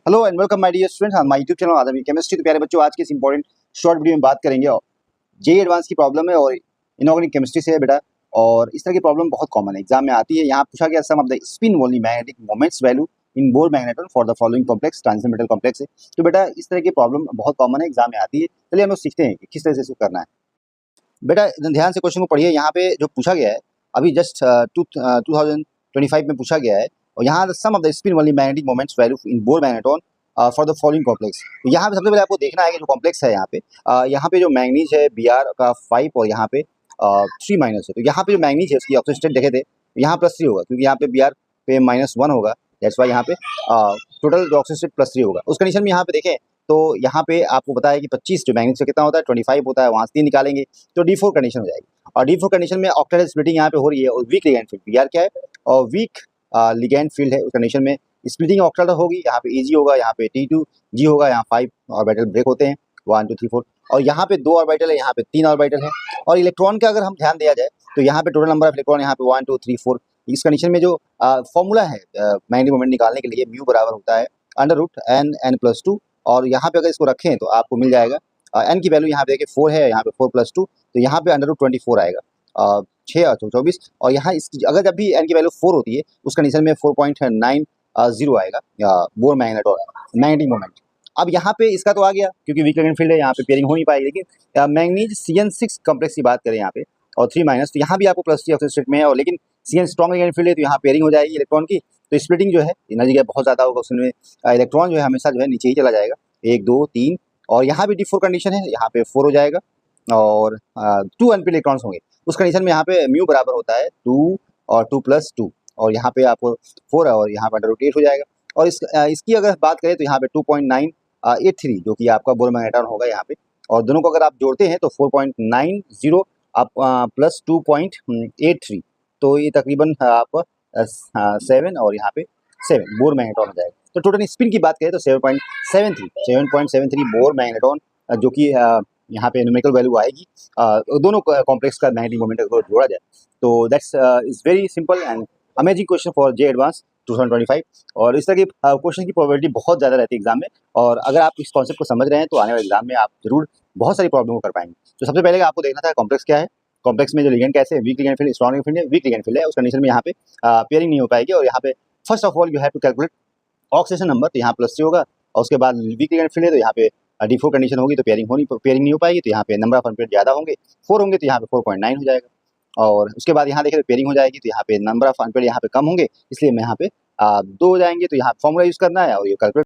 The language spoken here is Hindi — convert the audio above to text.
Hello and welcome my dear students on my YouTube channel आदमी केमिस्ट्री। तो प्यारे बच्चों, आज के इस इंपॉर्टेंट शॉर्ट वीडियो में बात करेंगे जेई एडवांस की प्रॉब्लम है और इनऑर्गेनिक केमिस्ट्री से है बेटा। और इस तरह की प्रॉब्लम बहुत कॉमन है, एग्जाम में आती है। यहाँ पूछा गया sum of the spin volume magnetic moments value in Bohr magneton for the following complex transition metal complex है। तो बेटा इस तरह की प्रॉब्लम बहुत कॉमन है, एग्जाम में आती है। चलिए हम लोग सीखते हैं कि किस तरह से इसको करना है। बेटा ध्यान से क्वेश्चन को पढ़िए। यहाँ पे जो पूछा गया है अभी जस्ट 2025 में पूछा गया है, और यहाँ sum of the spin volume magnetic moments value in Bohr magneton for the following complex. तो यहाँ पे सबसे पहले आपको देखना है कि जो कॉम्प्लेक्स है यहाँ पे जो मैंगनीज है Br का 5 और यहाँ पे 3 माइनस है। तो यहाँ पे जो मैंगनीज है उसकी ऑक्सीजन स्टेट देखे थे, यहाँ +3 होगा क्योंकि यहाँ पे Br पे -1 होगा। दैट्स वाई यहाँ पे टोटल जो ऑक्सीजन स्टेट +3 होगा। उस कंडीशन में यहाँ पे देखें तो यहाँ पे आपको बताया कि 25 जो मैंगनीज से कितना होता है 25 होता है, वहाँ से 3 निकालेंगे तो D4 कंडीशन हो जाएगी। और D4 कंडीशन में ऑक्टेट स्प्लिटिंग यहाँ पे हो रही है और वीक लिगैंड फील्ड Br क्या है और वीक लिगैंड फील्ड है। उस कंडीशन में स्प्लिटिंग ऑक्टेट होगी, यहाँ पे Ag होगा, यहाँ पे T2G होगा, यहाँ 5 ऑर्बिटल ब्रेक होते हैं 1 2 3 4, और यहाँ पे 2 ऑर्बिटल है, यहाँ पे 3 ऑर्बिटल है। और इलेक्ट्रॉन का अगर हम ध्यान दिया जाए तो यहाँ पे टोटल नंबर ऑफ इलेक्ट्रॉन यहाँ पे 1 2 3 4। इस कंडीशन में जो फॉर्मूला है मैग्नेटिक मोमेंट निकालने के लिए म्यू बराबर होता है √n+2। और यहाँ पे अगर इसको रखें तो आपको मिल जाएगा n की वैल्यू यहाँ पे देखिए 4 है, यहाँ पे 4+2 तो यहाँ पे √24 आएगा 6 और 24। और यहाँ इसकी अगर जब भी n की वैल्यू 4 होती है उस कंडीशन में 4.90 आएगा बोर मैग्नेटिक मोमेंट। अब यहाँ पे इसका तो आ गया क्योंकि वीक लिगैंड फील्ड है, यहाँ पे पेयरिंग हो नहीं पाएगी। लेकिन मैंगनीज CN6 कॉम्प्लेक्स की बात करें यहाँ पे और 3 माइनस, तो यहाँ भी आपको +3 ऑक्सीजन स्टेट में है, और लेकिन CN स्ट्रॉन्ग लिगैंड फील्ड है तो यहाँ पेयरिंग हो जाएगी इलेक्ट्रॉन की। तो स्प्लिटिंग जो है एनर्जी गैप बहुत ज़्यादा होगा, उसमें इलेक्ट्रॉन जो है हमेशा जो है नीचे ही चला जाएगा 1 2 3। और यहाँ भी D4 कंडीशन है, यहाँ पे 4 हो जाएगा और 2 अनपेड इलेक्ट्रॉन्स होंगे। उस कंडीशन में यहाँ पे म्यू बराबर होता है 2 और 2+2, और यहाँ पे आपको 4 और यहाँ पर √8 हो जाएगा। और इसकी अगर बात करें तो यहाँ पे 2.983 जो कि आपका बोर मैग्नेटॉन होगा यहाँ पे, और दोनों को अगर आप जोड़ते हैं तो 4.90 आप प्लस 2.83, तो ये तकरीबन आप 7 और यहाँ पे 7 बोर मैग्नेटॉन हो जाएगा। तो टोटल स्पिन की बात करें तो 7.73 बोर मैग्नेटॉन जो कि यहाँ पे न्यूमेरिकल वैल्यू आएगी दोनों कॉम्प्लेक्स का मैग्नेटिक मोमेंट अगर जोड़ा जाए तो that's is very simple and amazing question for J advance 2025। और इस तरह के क्वेश्चन की प्रोबेबिलिटी बहुत ज़्यादा रहती है एग्जाम में, और अगर आप इस कॉन्सेप्ट को समझ रहे हैं तो आने वाले एग्जाम में आप जरूर बहुत सारी प्रॉब्लम को कर पाएंगे। तो सबसे पहले आपको देखना था कॉम्प्लेक्स क्या है, कॉम्प्लेक्स में जो लिगेंड कैसे है, week ligand field, strong ligand field है, वीक लिगेंड फील्ड है। उस कंडीशन में यहाँ पे पेयरिंग नहीं हो पाएगी। और यहाँ पे first of all you have to calculate oxygen number, तो यहाँ +3 होगा, और उसके बाद वीक लिगेंड फील्ड है तो यहाँ पे D4 कंडीशन होगी तो पेयरिंग नहीं हो पाएगी। तो यहाँ पे नंबर ऑफ अनपेयर्ड ज़्यादा होंगे, 4 होंगे तो यहाँ पे 4.9 हो जाएगा। और उसके बाद यहाँ देखें तो पेयरिंग हो जाएगी तो यहाँ पे नंबर ऑफ अनपेयर्ड यहाँ पे कम होंगे, इसलिए मैं यहाँ पे 2 हो जाएंगे। तो यहाँ फॉर्मूला यूज़ करना है और ये कैलकुलेट